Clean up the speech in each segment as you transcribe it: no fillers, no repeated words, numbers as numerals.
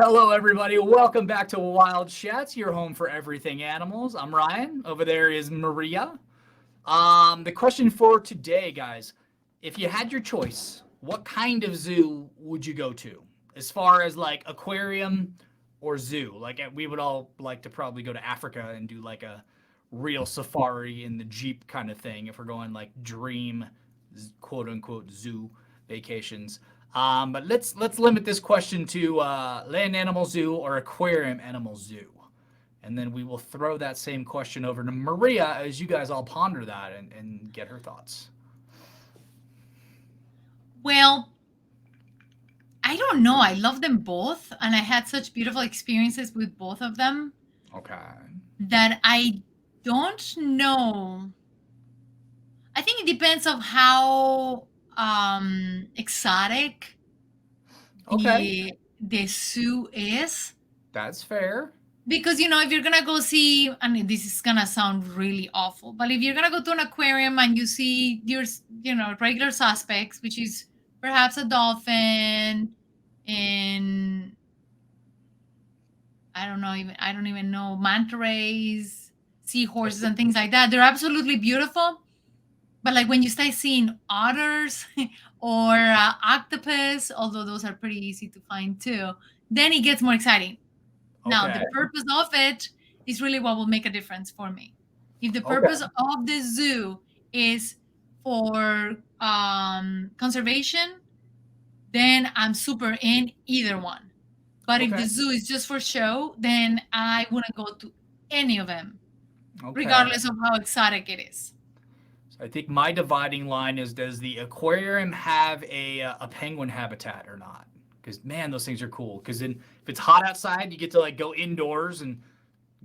Hello, everybody. Welcome back to Wild Chats, your home for everything animals. I'm Ryan. Over there is Maria. The question for today, guys, if you had your choice, what kind of zoo would you go to? As far as like aquarium or zoo? Like we would all like to probably go to Africa and do like a real safari in the Jeep kind of thing if we're going like dream quote unquote zoo vacations. But let's limit this question to land animal zoo or aquarium animal zoo. And then we will throw that same question over to Maria as you guys all ponder that and get her thoughts. Well, I don't know. I love them both, and I had such beautiful experiences with both of them Okay. that I don't know. I think it depends on how exotic Okay. the zoo is. That's fair. Because if you're gonna go see, and this is gonna sound really awful, but if you're gonna go to an aquarium and you see your, regular suspects, which is perhaps a dolphin, and I don't even know, manta rays, seahorses, and things like that. They're absolutely beautiful. But like when you start seeing otters or octopus, although those are pretty easy to find too, then it gets more exciting. Now, Okay. the purpose of it is really what will make a difference for me. If the Okay. purpose of the zoo is for conservation, then I'm super in either one. But if Okay. the zoo is just for show, then I wouldn't go to any of them, Okay. regardless of how exotic it is. So I think my dividing line is: does the aquarium have a penguin habitat or not? Because man, those things are cool. Because then if it's hot outside, you get to like go indoors and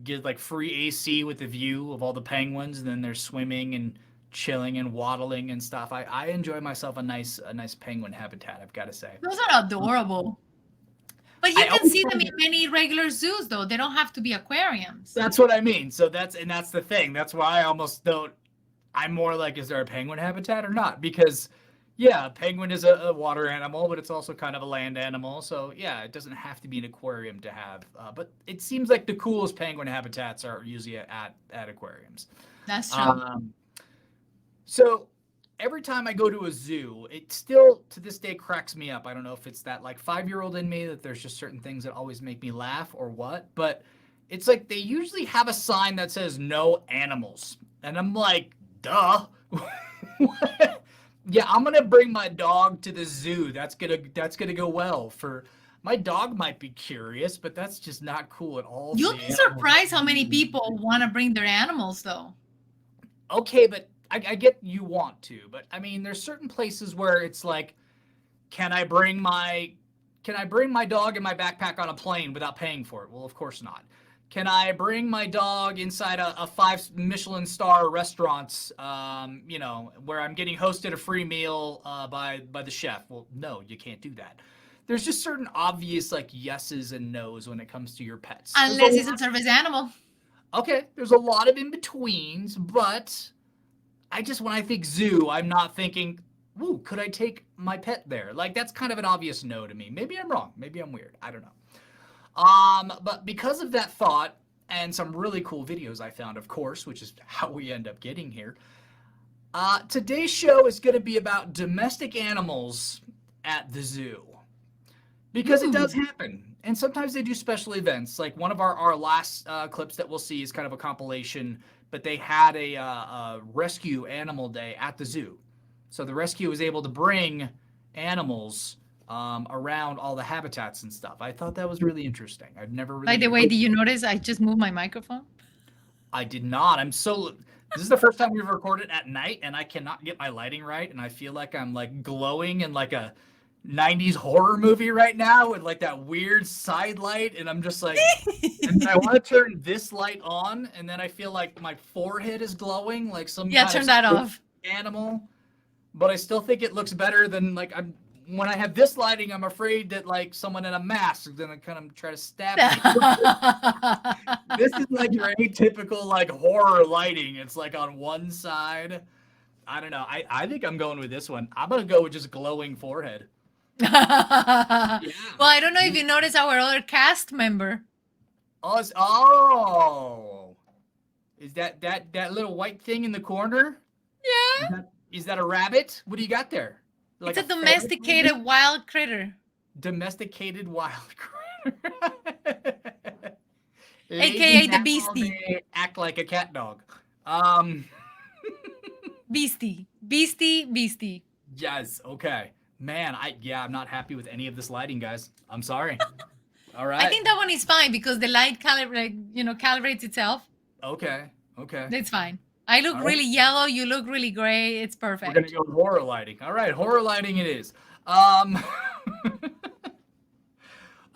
get like free AC with the view of all the penguins, and then they're swimming and chilling and waddling and stuff. I enjoy myself a nice penguin habitat. I've got to say. Those are adorable. But you I can always see them find in many regular zoos, though. They don't have to be aquariums. that's what I mean. So that's the thing. That's why I almost don't. I'm more like, is there a penguin habitat or not? Because yeah, penguin is a water animal, but it's also kind of a land animal. So yeah, it doesn't have to be an aquarium to have. But it seems like the coolest penguin habitats are usually at aquariums. That's true. Um, so every time I go to a zoo, it still to this day cracks me up. I don't know if it's that like 5-year-old in me that there's just certain things that always make me laugh or what, but it's like they usually have a sign that says no animals. And I'm like, duh. Yeah, I'm gonna bring my dog to the zoo. That's gonna go well. For my dog might be curious, but that's just not cool at all for You'll the be animals. surprised how many people want to bring their animals, though. Okay, but I get you want to, but I mean, there's certain places where it's like, can I bring my can I bring my dog in my backpack on a plane without paying for it? Well, of course not. Can I bring my dog inside a 5 Michelin star restaurant, where I'm getting hosted a free meal by the chef? Well, no, you can't do that. There's just certain obvious like yeses and nos when it comes to your pets. There's a Unless it's a lot. service animal. Okay, there's a lot of in betweens, but I just when I think zoo, I'm not thinking, "Ooh, could I take my pet there?" Like that's kind of an obvious no to me. Maybe I'm wrong. Maybe I'm weird. I don't know. But because of that thought and some really cool videos I found, of course, which is how we end up getting here. Today's show is going to be about domestic animals at the zoo because it does Ooh. happen. And sometimes they do special events. Like one of our last clips that we'll see is kind of a compilation, but they had a rescue animal day at the zoo. So the rescue was able to bring animals around all the habitats and stuff. I thought that was really interesting. I've never By the really way, did you notice I just moved my microphone? I did not. This is the first time we've recorded at night and I cannot get my lighting right and I feel like I'm like glowing in like a 90s horror movie right now with like that weird side light and I'm just like and then I want to turn this light on and then I feel like my forehead is glowing like some Yeah, kind of turn that off. animal, but I still think it looks better than like I'm when I have this lighting, I'm afraid that like someone in a mask is gonna kind of try to stab me. This is like your atypical like horror lighting. It's like on one side. I don't know. I think I'm going with this one. I'm gonna go with just glowing forehead. Well, Yeah. I don't know if you noticed our other cast member. Oh, is that little white thing in the corner? Yeah. Is that a rabbit? What do you got there? It's Like a a ferret, maybe? domesticated wild critter, Domesticated wild critter. Ladies aka the have all beastie. day act like a cat dog. Um, Beastie. Beastie. Beastie. yes, okay. Man, I'm not happy with any of this lighting, guys. I'm sorry. All I right. think that one is fine because the light calibrates itself. Okay. Okay. It's fine. I look All right. really yellow. You look really gray. It's We're gonna perfect. go horror lighting. All right, horror lighting it is. Um,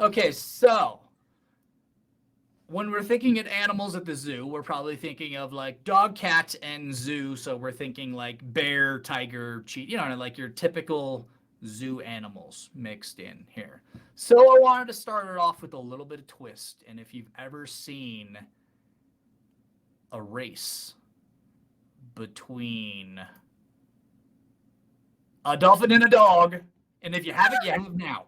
okay, so when we're thinking of animals at the zoo, we're probably thinking of like dog, cat, and zoo. So we're thinking like bear, tiger, cheetah, like your typical zoo animals mixed in here. So I wanted to start it off with a little bit of twist. And if you've ever seen a race between a dolphin and a dog, and if you haven't, you have now.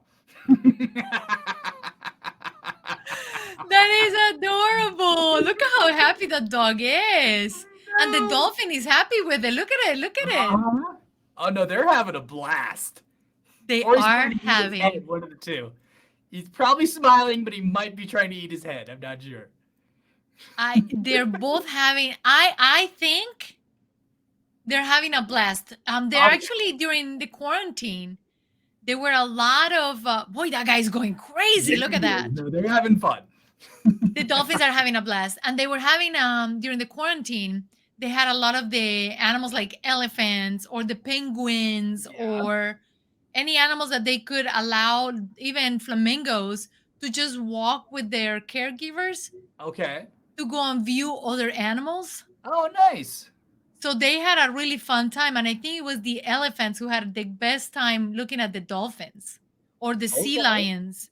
That is adorable. Look at how happy the dog is. And the dolphin is happy with it. Look at it. Look at it. Uh-huh. Oh no, they're having a blast. They Or he's are trying to eat his having. head, one of the two. He's probably smiling, but he might be trying to eat his head. I'm not sure. They're both having. I think they're having a blast. They're Oh, actually during the quarantine. There were a lot of boy. That guy's going crazy. Look at that. No, they're having fun. The dolphins are having a blast, and they were having during the quarantine. They had a lot of the animals like elephants or the penguins Yeah. or any animals that they could allow, even flamingos, to just walk with their caregivers Okay. to go and view other animals. Oh, nice. So they had a really fun time, and I think it was the elephants who had the best time looking at the dolphins or the sea Okay. lions.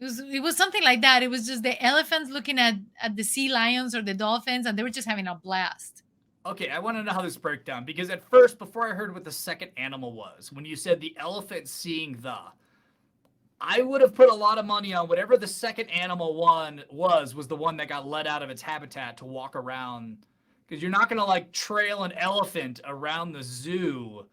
It was something like that. It was just the elephants looking at the sea lions or the dolphins, and they were just having a blast. Okay, I want to know how this breaks down because at first, before I heard what the second animal was, when you said the elephant seeing I would have put a lot of money on whatever the second animal one was the one that got let out of its habitat to walk around. Because you're not going to like trail an elephant around the zoo.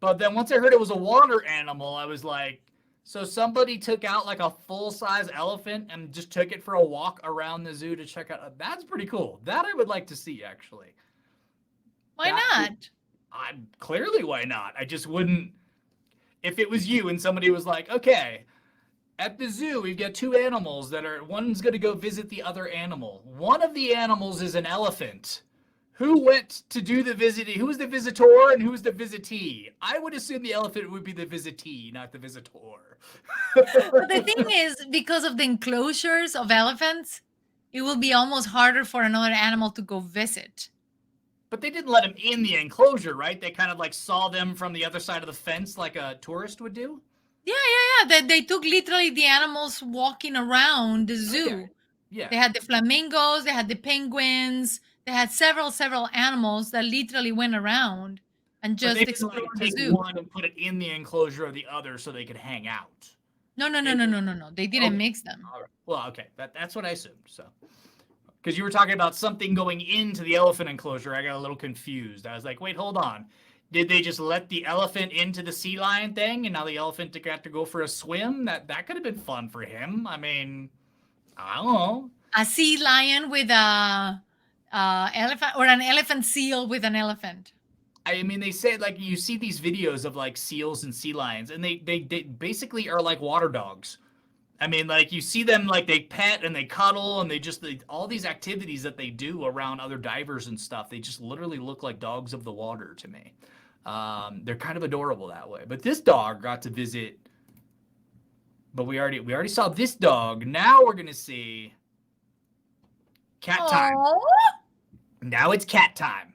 But then once I heard it was a water animal, I was like, so somebody took out like a full-size elephant and just took it for a walk around the zoo to check out. That's pretty cool. That I would like to see, actually. Why That not? I'm clearly why not. I just wouldn't. If it was you and somebody was like, okay, at the zoo, we've got two animals that are, one's going to go visit the other animal. One of the animals is an elephant. Who went to do the visiting? Who was the visitor and who was the visitee? I would assume the elephant would be the visitee, not the visitor. But the thing is, because of the enclosures of elephants, it will be almost harder for another animal to go visit. But they didn't let him in the enclosure, right? They kind of like saw them from the other side of the fence like a tourist would do? Yeah. They took literally the animals walking around the zoo. Okay. Yeah. They had the flamingos, they had the penguins, they had several animals that literally went around and But just they didn't explored like the take zoo. one and put it in the enclosure of the other so they could hang out. No. They didn't Okay. mix them. All right. Well, okay. That's what I assumed. So, because you were talking about something going into the elephant enclosure, I got a little confused. I was like, wait, hold on. Did they just let the elephant into the sea lion thing, and now the elephant got to go for a swim? That could have been fun for him. I mean, I don't know. A sea lion with a elephant, or an elephant seal with an elephant. I mean, they say like you see these videos of like seals and sea lions, and they basically are like water dogs. I mean, like you see them like they pet and they cuddle and all these activities that they do around other divers and stuff. They just literally look like dogs of the water to me. They're kind of adorable that way. But this dog got to visit. But we already saw this dog. Now we're gonna see cat time. Oh, Now it's cat time.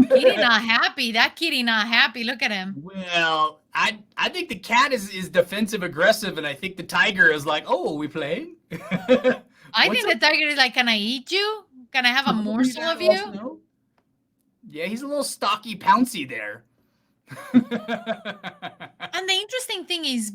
kitty not happy. That kitty not happy. Look at him. Well, I think the cat is defensive aggressive, and I think the tiger is like, oh, are we playing? I think the tiger is like, can I eat you? Can I have a morsel of you? Also, yeah, he's a little stocky, pouncy there. And the interesting thing is,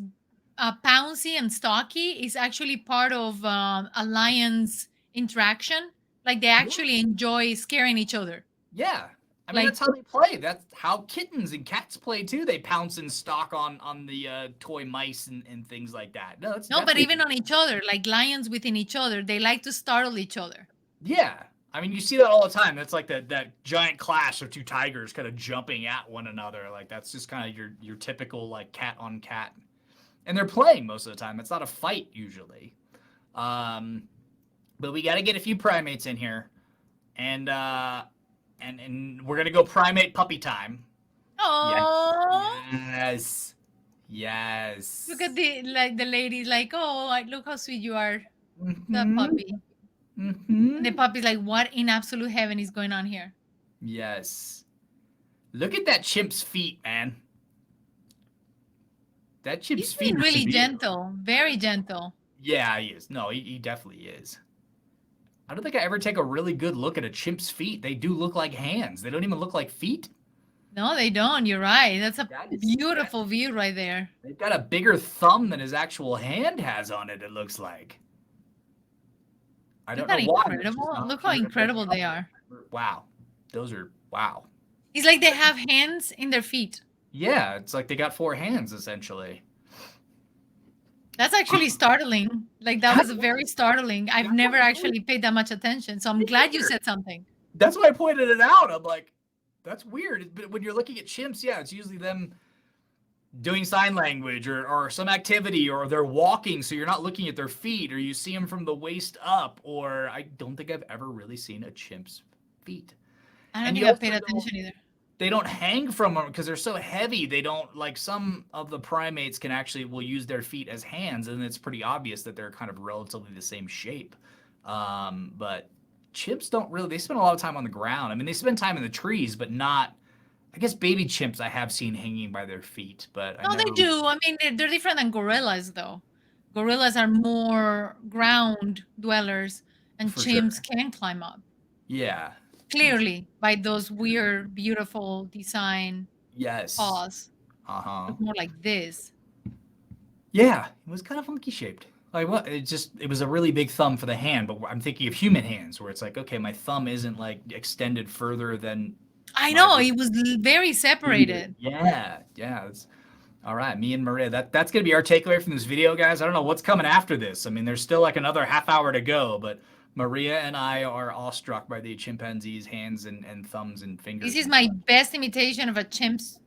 Pouncy and Stocky is actually part of a lion's interaction. Like they Yeah. actually enjoy scaring each other. Yeah. I mean, Like that's how they play. That's how kittens and cats play too. They pounce and stalk on the toy mice and things like that. No, it's no, but definitely even on each other, like lions within each other, they like to startle each other. yeah. I mean, you see that all the time. That's like that giant clash of two tigers kind of jumping at one another. Like that's just kind of your typical like cat on cat, and they're playing most of the time. It's not a fight usually. Um, but we got to get a few primates in here, and and we're gonna go primate puppy time. Yes. Oh, Yes. Yes. look at the lady, like, oh, look how sweet you are, the Mm-hmm. puppy. And the Mm-hmm. puppy's like, what in absolute heaven is going on here? Yes. Look at that chimp's feet, man. That chimp's He's feet being are really severe. gentle, very gentle. Yeah, he is. No, he definitely is. I don't think I ever take a really good look at a chimp's feet. They do look like hands. They don't even look like feet. No, they don't. You're right. That's a That is that. beautiful view right there. They've got a bigger thumb than his actual hand has on it. It looks like. I Isn't don't that know why. There's just incredible? not Look how fewer of them incredible out they are. there. Wow. Those are wow. It's like they have hands in their feet. Yeah, it's like they got four hands essentially. That's actually startling. Like that That was was, very startling. I've that never was really actually paid that much attention. So I'm glad you weird. said something. That's why I pointed it out. I'm like, that's weird. But when you're looking at chimps, yeah, it's usually them doing sign language or some activity or they're walking, so you're not looking at their feet or you see them from the waist up. Or I don't think I've ever really seen a chimp's feet. I don't And think you I paid also don't attention either. they don't hang from them because they're so heavy. They don't like some of the primates can actually will use their feet as hands, and it's pretty obvious that they're kind of relatively the same shape. But chimps don't really. They spend a lot of time on the ground. I mean, they spend time in the trees, but not. I guess baby chimps I have seen hanging by their feet, but I No, they never do. I mean, they're different than gorillas, though. Gorillas are more ground dwellers, and for sure. chimps can climb up. Yeah. Clearly, by those weird, beautiful design Yes. paws. Uh huh. Look more like this. Yeah, it was kind of funky shaped. Like what? It was a really big thumb for the hand, but I'm thinking of human hands where it's like, okay, my thumb isn't like extended further than I my know wrist. it was very separated. Yeah, yeah. All right. Me and Maria. That's gonna be our takeaway from this video, guys. I don't know what's coming after this. I mean, there's still like another half hour to go, but Maria and I are awestruck by the chimpanzee's hands and thumbs and This fingers is and my such. best imitation of a chimp's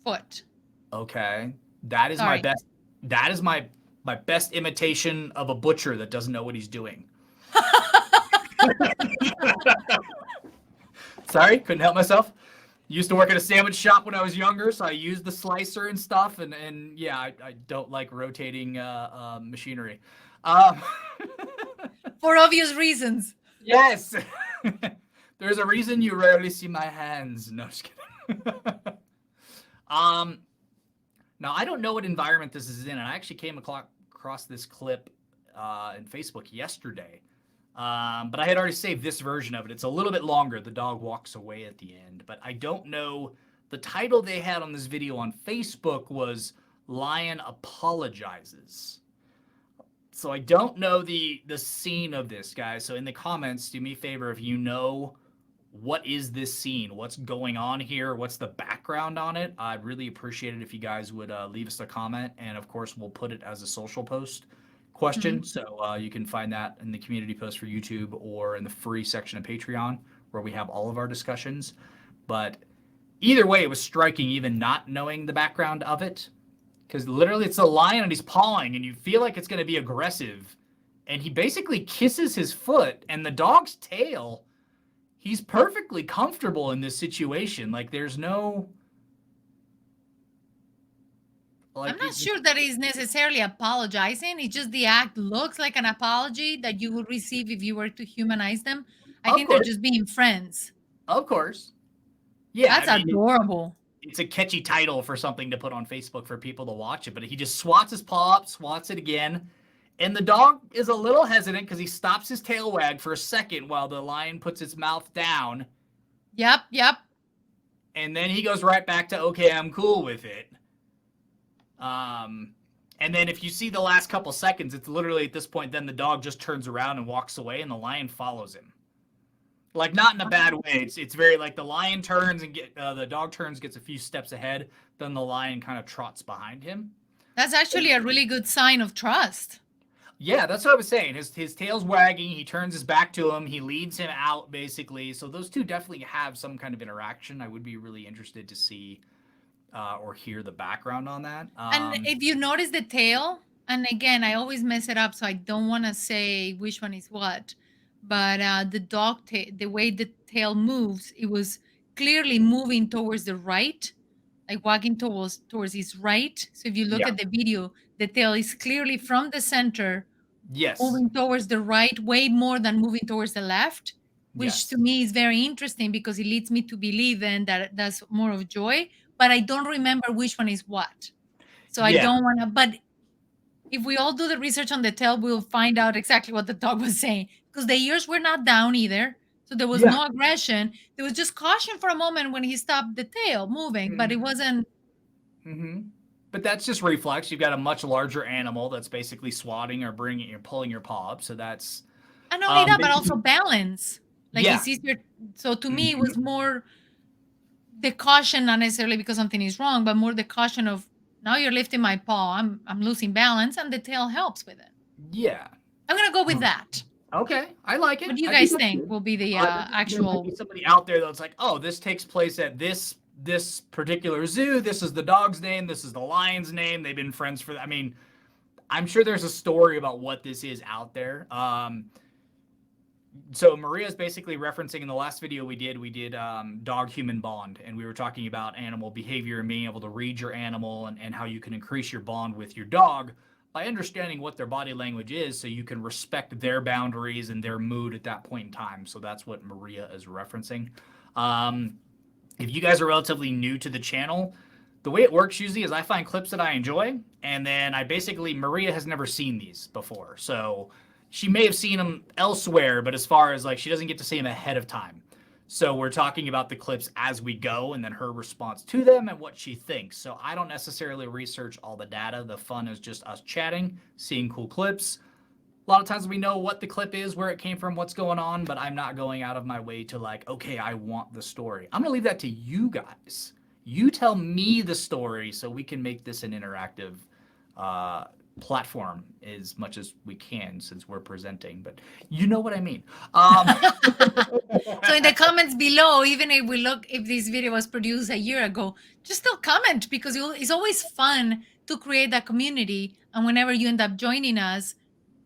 foot. Okay, that is my Sorry. best. That is my best imitation of a butcher that doesn't know what he's doing. Sorry, couldn't help myself. Used to work at a sandwich shop when I was younger, so I used the slicer and stuff. And yeah, I don't like rotating machinery. Um, For obvious reasons. yes, there's a reason you rarely see my hands. No, just kidding. um, Now I don't know what environment this is in, and I actually came across this clip in Facebook yesterday. But I had already saved this version of it. It's a little bit longer. The dog walks away at the end, but I don't know. The title they had on this video on Facebook was "Lion Apologizes." So I don't know the scene of this, guys. So in the comments, do me a favor if you know what is this scene, what's going on here, what's the background on it. I'd really appreciate it if you guys would leave us a comment, and of course we'll put it as a social post question. Mhm. So you can find that in the community post for YouTube or in the free section of Patreon where we have all of our discussions. But either way, it was striking, even not knowing the background of it, because literally it's a lion and he's pawing, and you feel like it's going to be aggressive, and he basically kisses his foot, and the dog's tail. He's perfectly comfortable in this situation. Like there's no I'm like not sure that he's necessarily apologizing. It's just the act looks like an apology that you would receive if you were to humanize them. I of think they're course, just being friends. of course. Yeah, I That's mean adorable. it's a catchy title for something to put on Facebook for people to watch it, but he just swats his paw up, swats it again. And the dog is a little hesitant because he stops his tail wag for a second while the lion puts its mouth down. Yep, yep. And then he goes right back to, okay, I'm cool with it. Um, And then if you see the last couple seconds, it's literally at this point, then the dog just turns around and walks away, and the lion follows him. Like, not in a bad way. It's very like the lion turns and the dog turns, gets a few steps ahead, then the lion kind of trots behind him. That's actually a really good sign of trust. Yeah, that's what I was saying. His tail's wagging. He turns his back to him. He leads him out, basically. So those two definitely have some kind of interaction. I would be really interested to see or hear the background on that. And if you notice the tail, and again, I always mess it up, so I don't want to say which one is what. But the way the tail moves, it was clearly moving towards the right, like walking towards his right. So if you look at the video, the tail is clearly from the center, moving towards the right, way more than moving towards the left, which to me is very interesting because it leads me to believe then that that's more of joy. But I don't remember which one is what. So I don't want to, but if we all do the research on the tail, we'll find out exactly what the dog was saying, because the ears were not down either. So there was no aggression. There was just caution for a moment when he stopped the tail moving, but it wasn't. But that's just reflex. You've got a much larger animal that's basically swatting or pulling your paw up. So that's. And not only that, but also balance. Like he sees your. So to me, it was more the caution, not necessarily because something is wrong, but more the caution of, now you're lifting my paw, I'm losing balance, and the tail helps with it. Yeah. I'm gonna go with that. Okay, I like it. What do you guys think will be the actual? There might be somebody out there that's like, oh, this takes place at this particular zoo. This is the dog's name. This is the lion's name. They've been friends for. I mean, I'm sure there's a story about what this is out there. So Maria's basically referencing in the last video we did dog-human bond, and we were talking about animal behavior and being able to read your animal and how you can increase your bond with your dog by understanding what their body language is so you can respect their boundaries and their mood at that point in time. So that's what Maria is referencing. If you guys are relatively new to the channel, the way it works usually is I find clips that I enjoy, and then Maria has never seen these before. So she may have seen them elsewhere, but as far as like, she doesn't get to see them ahead of time. So we're talking about the clips as we go and then her response to them and what she thinks. So I don't necessarily research all the data. The fun is just us chatting, seeing cool clips. A lot of times we know what the clip is, where it came from, what's going on, but I'm not going out of my way to like, okay, I want the story. I'm going to leave that to you guys. You tell me the story so we can make this an interactive platform as much as we can, since we're presenting, but you know what I mean. So in the comments below, even if this video was produced a year ago, just still comment, because it's always fun to create that community. And whenever you end up joining us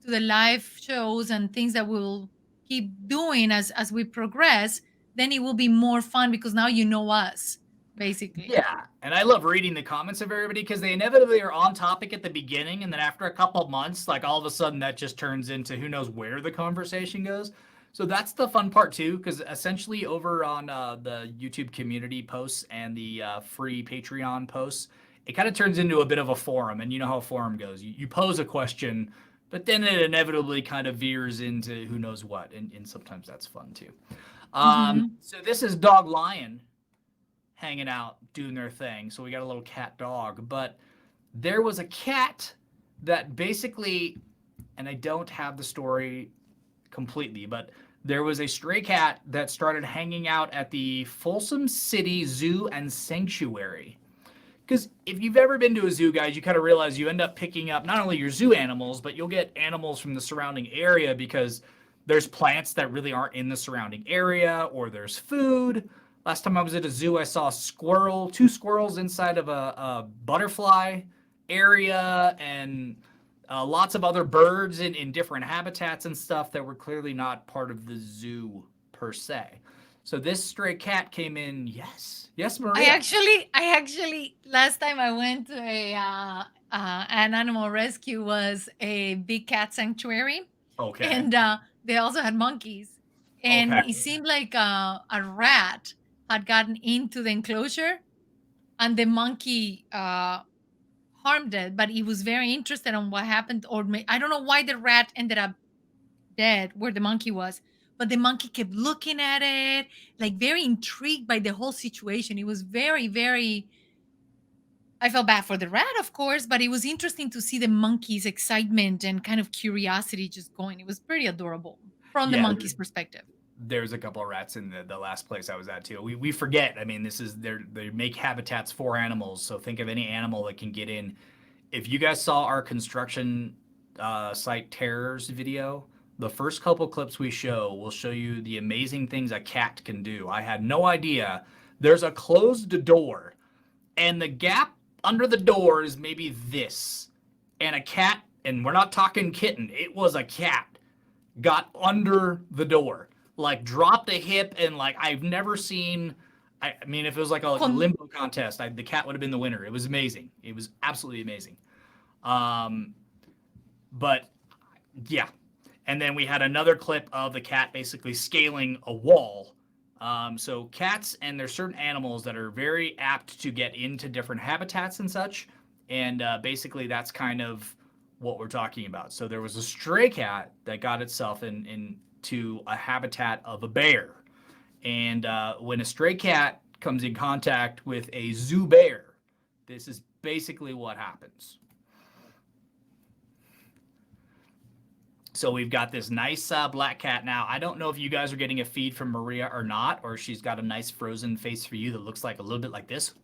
to the live shows and things that we'll keep doing as we progress, then it will be more fun because now you know us, basically. Yeah, and I love reading the comments of everybody because they inevitably are on topic at the beginning, and then after a couple of months, like all of a sudden that just turns into who knows where the conversation goes. So that's the fun part too, because essentially over on the YouTube community posts and the free Patreon posts, it kind of turns into a bit of a forum, and you know how a forum goes. You pose a question, but then it inevitably kind of veers into who knows what, and sometimes that's fun too. So this is Dog Lion hanging out, doing their thing. So we got a little cat dog, but there was a cat that basically, and I don't have the story completely, but there was a stray cat that started hanging out at the Folsom City Zoo and Sanctuary. Because if you've ever been to a zoo, guys, you kind of realize you end up picking up not only your zoo animals, but you'll get animals from the surrounding area because there's plants that really aren't in the surrounding area, or there's food. Last time I was at a zoo, I saw two squirrels inside of a butterfly area, and lots of other birds in different habitats and stuff that were clearly not part of the zoo per se. So this stray cat came in. Yes, Maria. I actually, last time I went to an animal rescue was a big cat sanctuary. Okay. And they also had monkeys, and it seemed like a rat had gotten into the enclosure, and the monkey harmed it, but he was very interested in what happened, or I don't know why the rat ended up dead where the monkey was, but the monkey kept looking at it, like very intrigued by the whole situation. It was very, very I felt bad for the rat, of course, but it was interesting to see the monkey's excitement and kind of curiosity just going. It was pretty adorable from the Yeah, monkey's perspective. there's a couple of rats in the last place I was at too. We forget. I mean, this is they make habitats for animals. So think of any animal that can get in. If you guys saw our construction site terrors video, the first couple clips we show will show you the amazing things a cat can do. I had no idea. There's a closed door, and the gap under the door is maybe this, and a cat, and we're not talking kitten. It was a cat got under the door, like dropped a hip, and like I've never seen. I mean, if it was like a limbo contest, the cat would have been the winner. It was amazing. It was absolutely amazing. But yeah, and then we had another clip of the cat basically scaling a wall. So cats, and there's certain animals that are very apt to get into different habitats and such. And basically that's kind of what we're talking about. So there was a stray cat that got itself into a habitat of a bear. And when a stray cat comes in contact with a zoo bear, this is basically what happens. So we've got this nice black cat now. I don't know if you guys are getting a feed from Maria or not, or she's got a nice frozen face for you that looks like a little bit like this.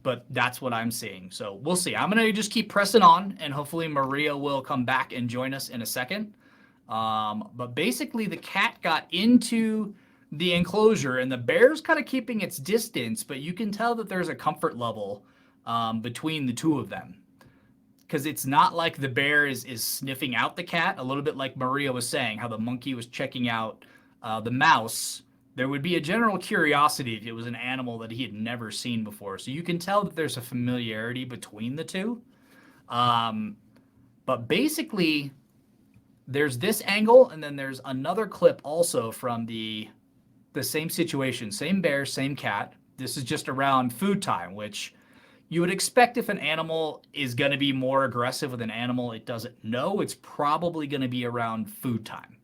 But that's what I'm seeing. So we'll see. I'm going to just keep pressing on, and hopefully Maria will come back and join us in a second. But basically the cat got into the enclosure, and the bear's kind of keeping its distance, but you can tell that there's a comfort level between the two of them. Because it's not like the bear is sniffing out the cat, a little bit like Maria was saying, how the monkey was checking out the mouse. There would be a general curiosity if it was an animal that he had never seen before. So you can tell that there's a familiarity between the two. But basically, there's this angle, and then there's another clip also from the same situation. Same bear, same cat. This is just around food time, which you would expect if an animal is going to be more aggressive with an animal it doesn't know, it's probably going to be around food time.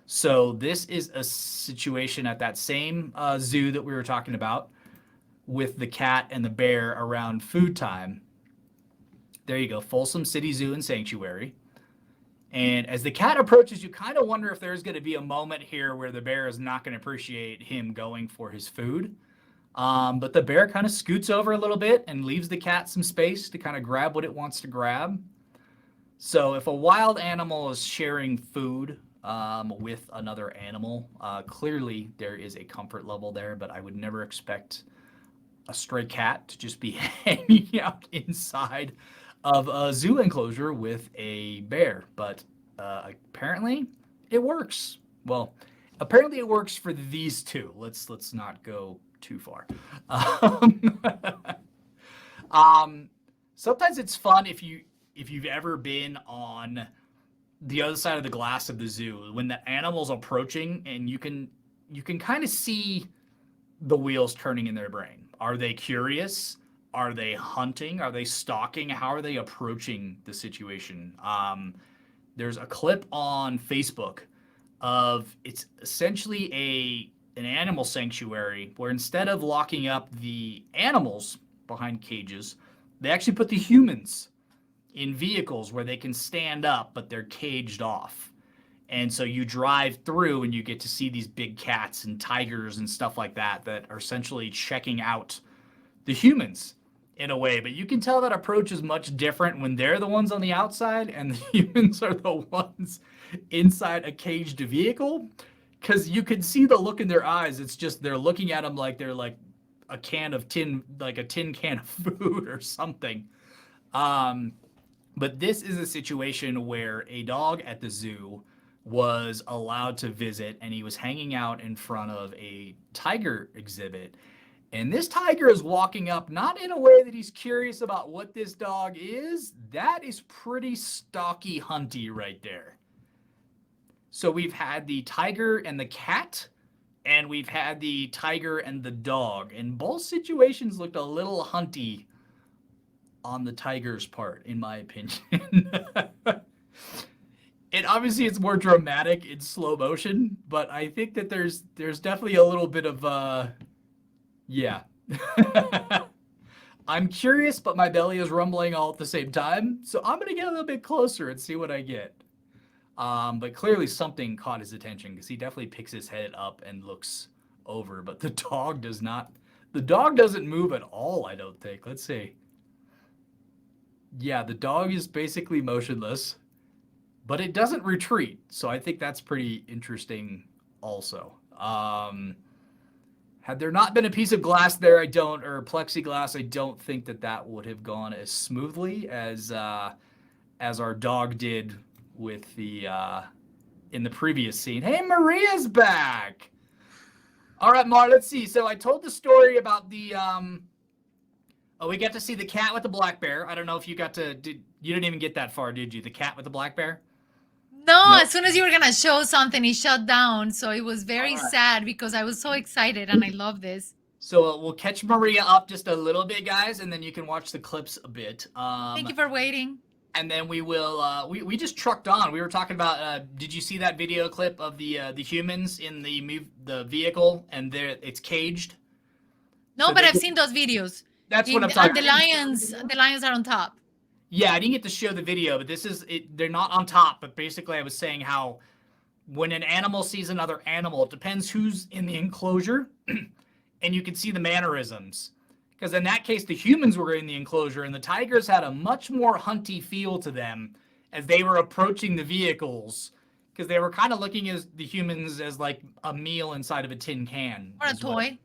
So this is a situation at that same zoo that we were talking about with the cat and the bear around food time. There you go, Folsom City Zoo and Sanctuary. And as the cat approaches, you kind of wonder if there's going to be a moment here where the bear is not going to appreciate him going for his food. But the bear kind of scoots over a little bit and leaves the cat some space to kind of grab what it wants to grab. So if a wild animal is sharing food with another animal, clearly there is a comfort level there, but I would never expect a stray cat to just be hanging out inside of a zoo enclosure with a bear. But apparently it works. Well, apparently it works for these two. Let's not go too far. Sometimes it's fun if you've ever been on the other side of the glass of the zoo when the animal's approaching, and you can kind of see the wheels turning in their brain. Are they curious? Are they hunting? Are they stalking? How are they approaching the situation? There's a clip on Facebook of, it's essentially an animal sanctuary where instead of locking up the animals behind cages, they actually put the humans in vehicles where they can stand up, but they're caged off. And so you drive through and you get to see these big cats and tigers and stuff like that are essentially checking out the humans in a way. But you can tell that approach is much different when they're the ones on the outside and the humans are the ones inside a caged vehicle. Because you can see the look in their eyes. It's just they're looking at them like they're like a tin can of food or something. But this is a situation where a dog at the zoo was allowed to visit, and he was hanging out in front of a tiger exhibit. And this tiger is walking up, not in a way that he's curious about what this dog is. That is pretty stalky hunty right there. So we've had the tiger and the cat, and we've had the tiger and the dog. And both situations looked a little hunty on the tiger's part, in my opinion. And obviously it's more dramatic in slow motion, but I think that there's definitely a little bit of yeah. I'm curious, but my belly is rumbling all at the same time. So I'm going to get a little bit closer and see what I get. But clearly something caught his attention because he definitely picks his head up and looks over. But the dog does not. The dog doesn't move at all, I don't think. Let's see. Yeah, the dog is basically motionless, but it doesn't retreat. So I think that's pretty interesting also. Had there not been a piece of glass there, or plexiglass, I don't think that would have gone as smoothly as our dog did with the in the previous scene. Hey, Maria's back. All right, Mar, let's see. So I told the story about the we got to see the cat with the black bear. I don't know if you you didn't even get that far, did you? The cat with the black bear? No, Nope. as soon as you were gonna show something, it shut down. So it was very sad because I was so excited and I love this. So we'll catch Maria up just a little bit, guys, and then you can watch the clips a bit. Thank you for waiting. And then we will. We just trucked on. We were talking about. Did you see that video clip of the humans in the vehicle and it's caged? No, So but I've seen those videos. That's what I'm talking about. The lions are on top. Yeah, I didn't get to show the video, but this is it. They're not on top, but basically I was saying how when an animal sees another animal, it depends who's in the enclosure, and you can see the mannerisms. Because in that case, the humans were in the enclosure, and the tigers had a much more hunty feel to them as they were approaching the vehicles, because they were kind of looking at the humans as like a meal inside of a tin can. Or a toy.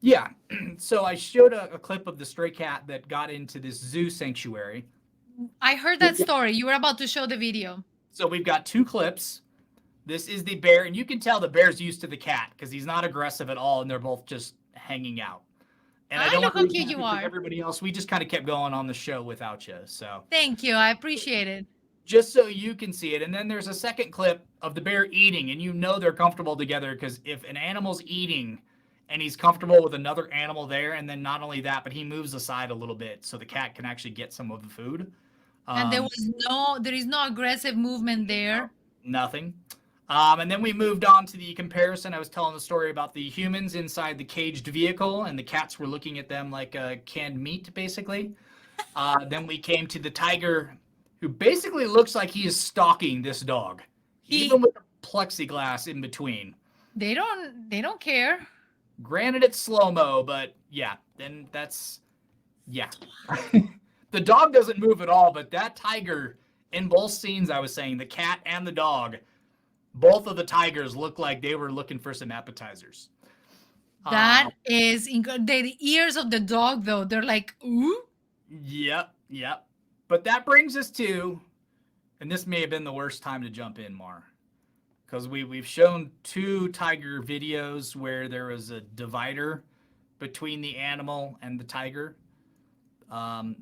Yeah. So I showed a clip of the stray cat that got into this zoo sanctuary. I heard that story. You were about to show the video. So we've got two clips. This is the bear, and you can tell the bear's used to the cat because he's not aggressive at all, and they're both just hanging out. And I don't know how cute you are. Everybody else, we just kind of kept going on the show without you. So thank you. I appreciate it. Just so you can see it. And then there's a second clip of the bear eating, and you know they're comfortable together because if an animal's eating and he's comfortable with another animal there, and then not only that, but he moves aside a little bit so the cat can actually get some of the food. And there is no aggressive movement there. Nothing. And then we moved on to the comparison. I was telling the story about the humans inside the caged vehicle, and the cats were looking at them like canned meat, basically. Then we came to the tiger, who basically looks like he is stalking this dog, even with the plexiglass in between. They don't care. Granted, it's slow-mo, but yeah, then that's, yeah. The dog doesn't move at all, but that tiger, in both scenes I was saying, the cat and the dog, both of the tigers look like they were looking for some appetizers. That is the ears of the dog, though. They're like, ooh. Yep. But that brings us to, and this may have been the worst time to jump in, Mar, because we've shown two tiger videos where there was a divider between the animal and the tiger.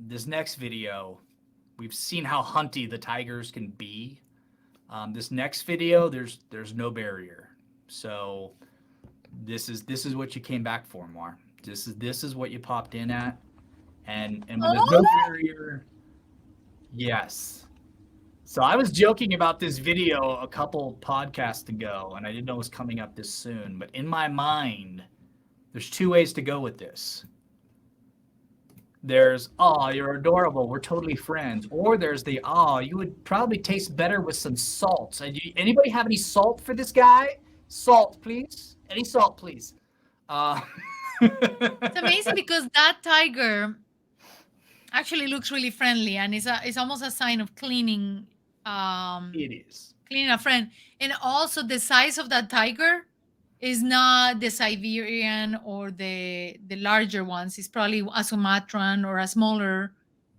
This next video, we've seen how hunty the tigers can be. This next video, there's no barrier. So this is what you came back for, Mar. This is what you popped in at. And when there's no barrier, yes. So I was joking about this video a couple podcasts ago, and I didn't know it was coming up this soon. But in my mind, there's two ways to go with this. There's, oh, you're adorable, we're totally friends. Or there's the, oh, you would probably taste better with some salt. Anybody have any salt for this guy? Salt, please. Any salt, please. It's amazing because that tiger actually looks really friendly, and it's almost a sign of cleaning. It is. Cleaning a friend. And also the size of that tiger is not the Siberian or the larger ones. It's probably a Sumatran or a smaller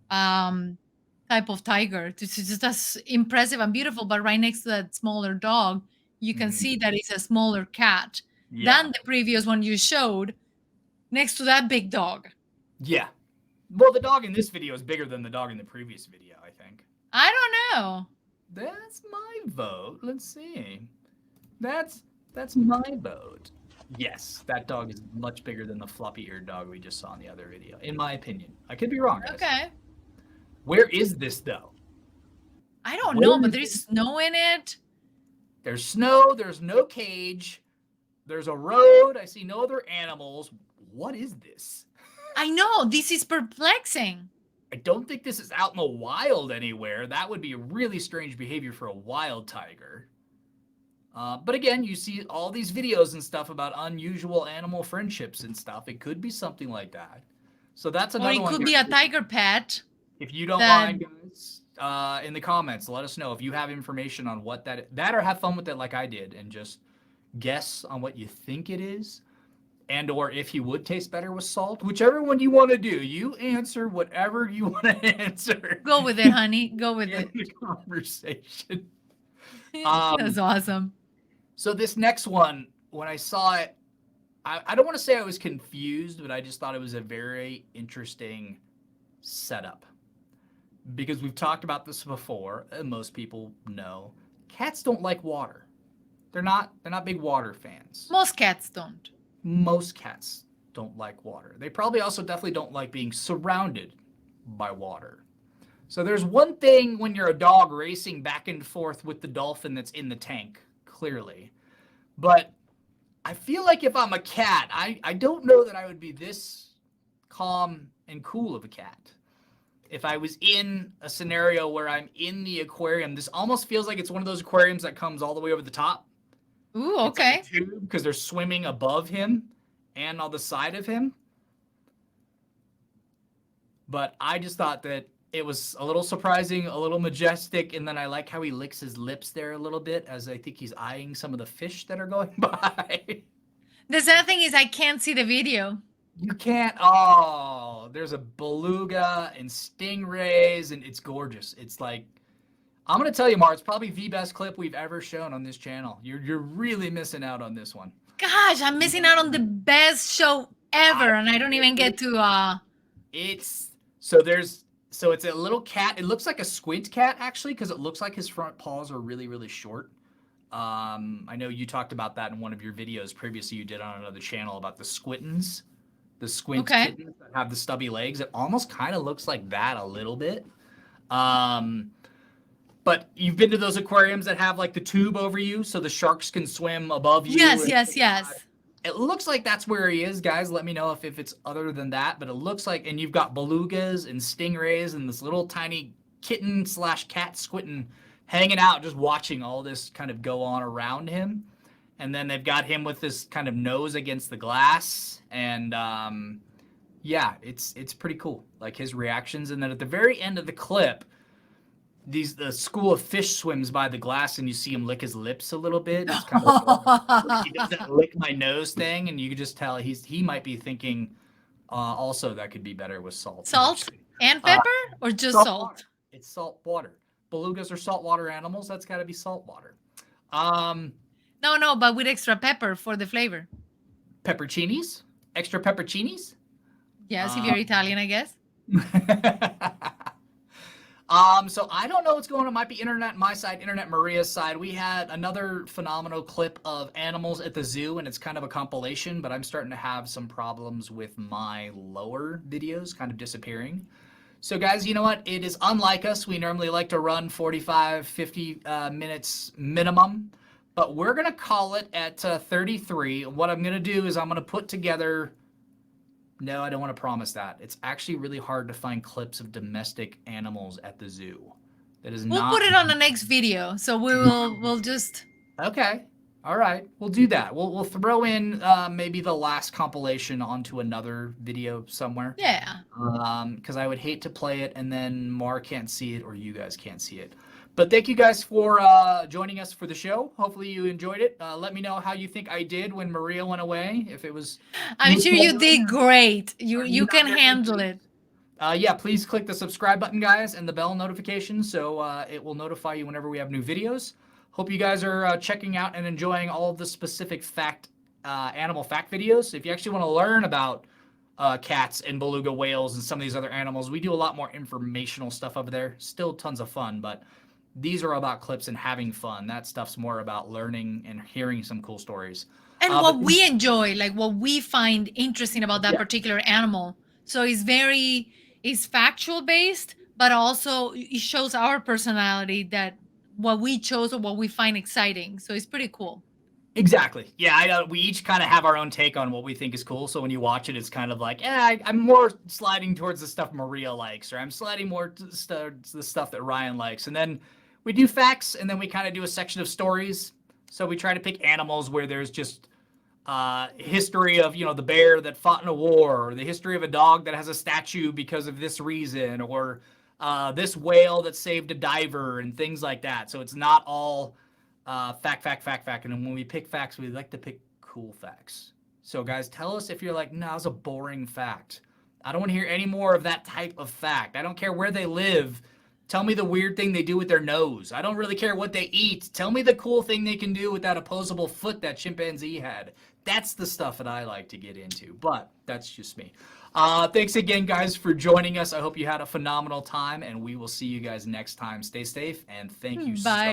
type of tiger. It's just as impressive and beautiful, but right next to that smaller dog, you can see that it's a smaller cat than the previous one you showed next to that big dog. Yeah. Well, the dog in this video is bigger than the dog in the previous video, I think. I don't know. That's my vote. Let's see. That's my vote. Yes, that dog is much bigger than the floppy-eared dog we just saw in the other video, in my opinion. I could be wrong, guys. Okay. Where is this, though? I don't know, but there's snow in it. There's snow. There's no cage. There's a road. I see no other animals. What is this? I know, this is perplexing. I don't think this is out in the wild anywhere. That would be a really strange behavior for a wild tiger. But again, you see all these videos and stuff about unusual animal friendships and stuff. It could be something like that. So that's Or another it one. could be a tiger pet. If you don't that- mind, guys, in the comments, let us know if you have information on what that or have fun with it like I did and just guess on what you think it is, and or if he would taste better with salt. Whichever one you want to do, you answer whatever you want to answer. Go with it, honey. Go with in it. the conversation. That's awesome. So this next one, when I saw it, I don't want to say I was confused, but I just thought it was a very interesting setup. Because we've talked about this before, and most people know, cats don't like water. They're not big water fans. Most cats don't. Most cats don't like water. They probably also definitely don't like being surrounded by water. So there's one thing when you're a dog racing back and forth with the dolphin that's in the tank, clearly. But I feel like if I'm a cat, I don't know that I would be this calm and cool of a cat. If I was in a scenario where I'm in the aquarium, this almost feels like it's one of those aquariums that comes all the way over the top. Ooh, okay. Because they're swimming above him and on the side of him. But I just thought that it was a little surprising, a little majestic, and then I like how he licks his lips there a little bit as I think he's eyeing some of the fish that are going by. The sad thing is I can't see the video. You can't. Oh, there's a beluga and stingrays, and it's gorgeous. It's like, I'm going to tell you, Mar, it's probably the best clip we've ever shown on this channel. You're really missing out on this one. Gosh, I'm missing out on the best show ever, and I don't even get to It's a little cat. It looks like a squint cat, actually, because it looks like his front paws are really, really short. I know you talked about that in one of your videos previously you did on another channel about the squintins. The squint kittens that have the stubby legs. It almost kind of looks like that a little bit. But you've been to those aquariums that have like the tube over you so the sharks can swim above you. Yes. It looks like that's where he is, guys. Let me know if it's other than that. But it looks like, and you've got belugas and stingrays and this little tiny kitten / cat squintin hanging out, just watching all this kind of go on around him. And then they've got him with this kind of nose against the glass. And yeah, it's pretty cool. Like his reactions. And then at the very end of the clip, the school of fish swims by the glass and you see him lick his lips a little bit. It's kind of he does that lick my nose thing, and you can just tell he might be thinking also that could be better with salt. Salt and pepper or just salt? It's salt water. Belugas are saltwater animals. That's got to be salt water. No, but with extra pepper for the flavor. Pepperoncinis? Extra pepperoncinis? Yes, if you're Italian, I guess. So I don't know what's going on. It might be internet my side, internet Maria's side. We had another phenomenal clip of animals at the zoo, and it's kind of a compilation, but I'm starting to have some problems with my lower videos kind of disappearing. So guys, you know what? It is unlike us. We normally like to run 45, 50 minutes minimum, but we're going to call it at 33. What I'm going to do is I'm going to put together... No, I don't want to promise that. It's actually really hard to find clips of domestic animals at the zoo. That is We'll put it on the next video, so we'll just... Okay. All right. We'll do that. We'll throw in maybe the last compilation onto another video somewhere. Yeah. Because I would hate to play it and then Mar can't see it or you guys can't see it. But thank you guys for joining us for the show. Hopefully you enjoyed it. Let me know how you think I did when Maria went away. If it was... I'm sure you did great. You can handle it. Yeah, please click the subscribe button, guys, and the bell notification so it will notify you whenever we have new videos. Hope you guys are checking out and enjoying all of the specific animal fact videos. If you actually want to learn about cats and beluga whales and some of these other animals, we do a lot more informational stuff over there. Still tons of fun, but these are about clips and having fun. That stuff's more about learning and hearing some cool stories. And what we enjoy, like what we find interesting about that particular animal. So it's factual based, but also it shows our personality that what we chose or what we find exciting. So it's pretty cool. Exactly. Yeah, I know. We each kind of have our own take on what we think is cool. So when you watch it, it's kind of like, I'm more sliding towards the stuff Maria likes, or I'm sliding more to the stuff that Ryan likes. And then we do facts, and then we kind of do a section of stories. So we try to pick animals where there's just history of, the bear that fought in a war, or the history of a dog that has a statue because of this reason, or this whale that saved a diver, and things like that. So it's not all fact. And then when we pick facts, we like to pick cool facts. So guys, tell us if you're like, no, it's a boring fact. I don't want to hear any more of that type of fact. I don't care where they live. Tell me the weird thing they do with their nose. I don't really care what they eat. Tell me the cool thing they can do with that opposable foot that chimpanzee had. That's the stuff that I like to get into, but that's just me. Thanks again, guys, for joining us. I hope you had a phenomenal time, and we will see you guys next time. Stay safe, and thank you Bye.